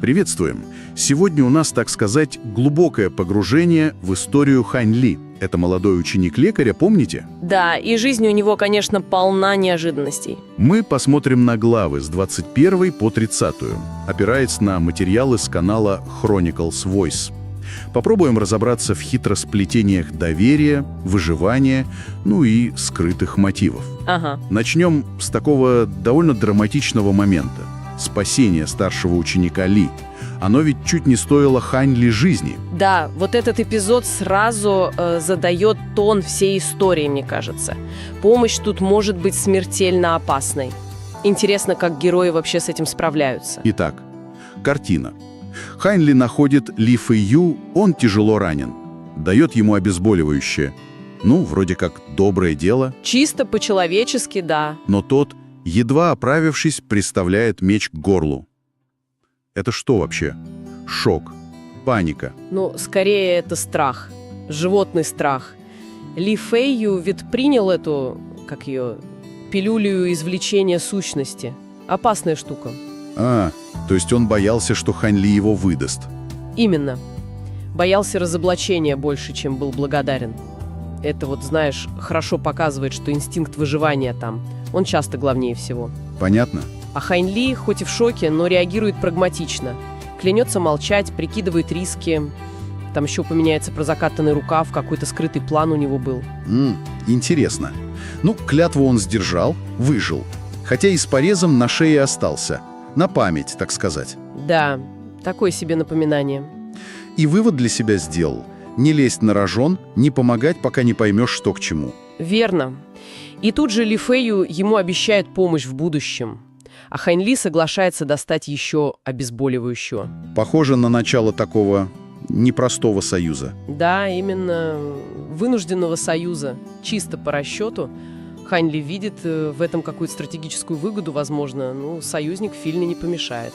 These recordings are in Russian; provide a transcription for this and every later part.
Приветствуем! Сегодня у нас, так сказать, глубокое погружение в историю Хань Ли. Это молодой ученик лекаря, помните? Да, и жизнь у него, конечно, полна неожиданностей. Мы посмотрим на главы с 21 по 30, опираясь на материалы с канала Chronicles Voice. Попробуем разобраться в хитросплетениях доверия, выживания, ну и скрытых мотивов. Ага. Начнем с такого довольно драматичного момента – спасения старшего ученика Ли. Оно ведь чуть не стоило Хань Ли жизни. Да, вот этот эпизод сразу задает тон всей истории, мне кажется. Помощь тут может быть смертельно опасной. Интересно, как герои вообще с этим справляются. Итак, картина. Хань Ли находит Ли Фэйю, он тяжело ранен. Дает ему обезболивающее. Ну, вроде как доброе дело. Чисто по-человечески, да. Но тот, едва оправившись, приставляет меч к горлу. Это что вообще? Шок, паника. Ну, скорее это страх. Животный страх. Ли Фэйю ведь принял эту, пилюлю извлечения сущности. Опасная штука. То есть он боялся, что Хань Ли его выдаст. Именно. Боялся разоблачения больше, чем был благодарен. Это вот, знаешь, хорошо показывает, что инстинкт выживания там. Он часто главнее всего. Понятно? А Хань Ли, хоть и в шоке, но реагирует прагматично. Клянется молчать, прикидывает риски. Там еще упоминается про закатанный рукав, какой-то скрытый план у него был. Интересно. Ну, клятву он сдержал, выжил. Хотя и с порезом на шее остался. На память, так сказать. Да, такое себе напоминание. И вывод для себя сделал. Не лезть на рожон, не помогать, пока не поймешь, что к чему. Верно. И тут же Ли Фэйю ему обещает помощь в будущем. А Хань Ли соглашается достать еще обезболивающего. Похоже на начало такого непростого союза. Да, именно вынужденного союза. Чисто по расчету. Хань Ли видит в этом какую-то стратегическую выгоду, возможно. Ну, союзник Фильне не помешает.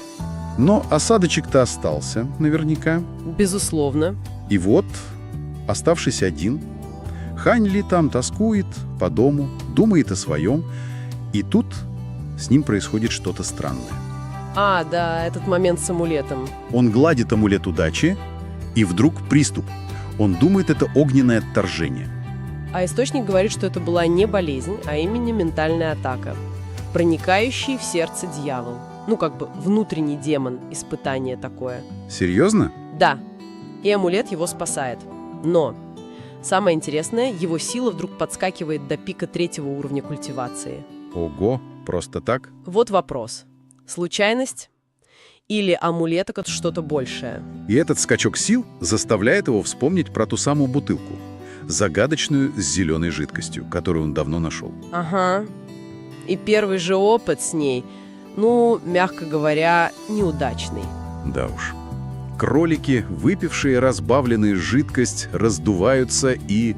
Но осадочек-то остался, наверняка. Безусловно. И вот, оставшись один, Хань Ли там тоскует по дому, думает о своем. И тут с ним происходит что-то странное. Да, этот момент с амулетом. Он гладит амулет удачи, и вдруг приступ. Он думает, это огненное отторжение. А источник говорит, что это была не болезнь, а именно ментальная атака. Проникающий в сердце дьявол. Внутренний демон, испытание такое. Серьезно? Да. И амулет его спасает. Но самое интересное, его сила вдруг подскакивает до пика 3-го уровня культивации. Ого, просто так? Вот вопрос. Случайность? Или амулет — это что-то большее? И этот скачок сил заставляет его вспомнить про ту самую бутылку. Загадочную с зеленой жидкостью, которую он давно нашел. Ага. И первый же опыт с ней, мягко говоря, неудачный. Да уж. Кролики, выпившие разбавленную жидкость, раздуваются и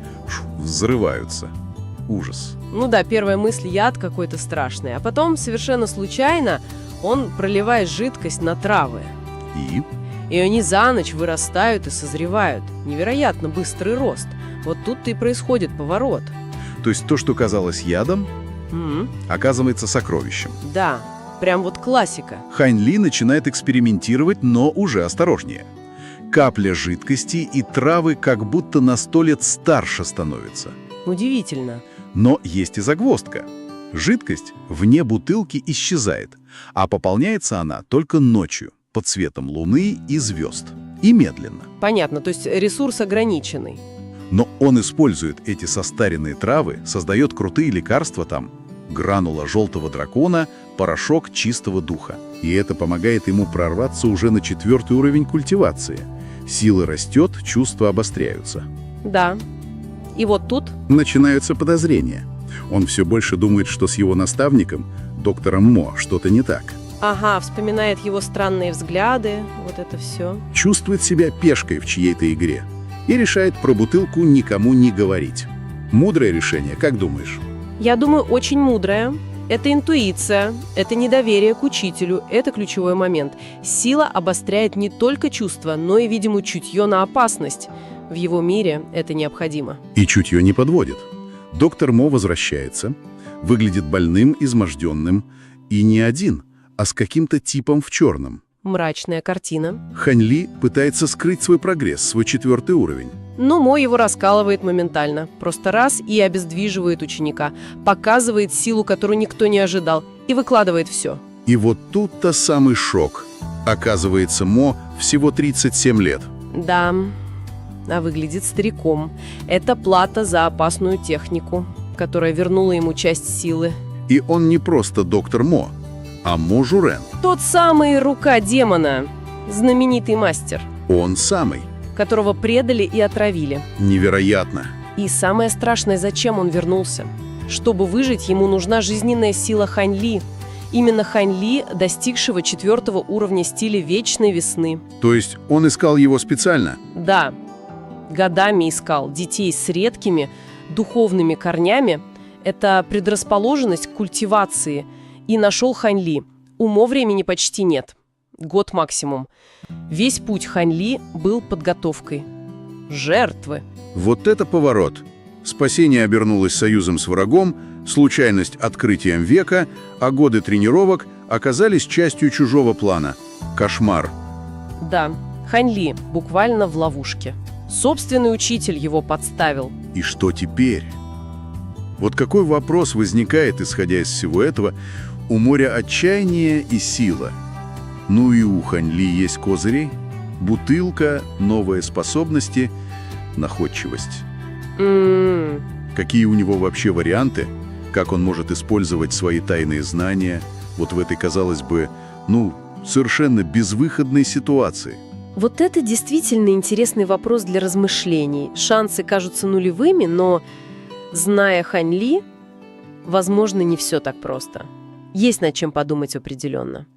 взрываются. Ужас. Первая мысль — яд какой-то страшный. А потом, совершенно случайно, он проливает жидкость на травы. И они за ночь вырастают и созревают. Невероятно быстрый рост. Вот тут-то и происходит поворот. То есть то, что казалось ядом, оказывается сокровищем. Да, прям вот классика. Хань Ли начинает экспериментировать, но уже осторожнее. Капля жидкости, и травы как будто на 100 лет старше становятся. Удивительно. Но есть и загвоздка. Жидкость вне бутылки исчезает, а пополняется она только ночью, под светом луны и звезд. И медленно. Понятно, то есть ресурс ограниченный. Но он использует эти состаренные травы, создает крутые лекарства там, гранула желтого дракона, порошок чистого духа. И это помогает ему прорваться уже на 4-й уровень культивации. Сила растет, чувства обостряются. Да. И вот тут начинаются подозрения. Он все больше думает, что с его наставником, доктором Мо, что-то не так. Ага, вспоминает его странные взгляды, вот это все. Чувствует себя пешкой в чьей-то игре. И решает про бутылку никому не говорить. Мудрое решение, как думаешь? Я думаю, очень мудрое. Это интуиция, это недоверие к учителю, это ключевой момент. Сила обостряет не только чувства, но и, видимо, чутье на опасность. В его мире это необходимо. И чутье не подводит. Доктор Мо возвращается, выглядит больным, изможденным, и не один, а с каким-то типом в черном. Мрачная картина. Хань Ли пытается скрыть свой прогресс, свой 4-й уровень. Но Мо его раскалывает моментально. Просто раз и обездвиживает ученика. Показывает силу, которую никто не ожидал. И выкладывает все. И вот тут-то самый шок. Оказывается, Мо всего 37 лет. Да, а выглядит стариком. Это плата за опасную технику, которая вернула ему часть силы. И он не просто доктор Мо, а Мо Журен. Тот самый рука демона, знаменитый мастер, Он самый. которого предали и отравили. Невероятно. И самое страшное, зачем он вернулся? Чтобы выжить, ему нужна жизненная сила Хань Ли. Именно Хань Ли, достигшего 4-го уровня стиля Вечной Весны. То есть он искал его специально? Да, годами искал детей с редкими духовными корнями. Это предрасположенность к культивации. И нашел Хань Ли. У Мо времени почти нет. Год максимум. Весь путь Хань Ли был подготовкой. Жертвы. Вот это поворот. Спасение обернулось союзом с врагом, случайность открытием века, а годы тренировок оказались частью чужого плана. Кошмар. Да, Хань Ли буквально в ловушке. Собственный учитель его подставил. И что теперь? Вот какой вопрос возникает, исходя из всего этого, у моря отчаяния и сила. Ну и у Хань Ли есть козыри, бутылка, новые способности, находчивость. Какие у него вообще варианты? Как он может использовать свои тайные знания вот в этой, казалось бы, совершенно безвыходной ситуации? Вот это действительно интересный вопрос для размышлений. Шансы кажутся нулевыми, но, зная Хань Ли, возможно, не все так просто. Есть над чем подумать определенно.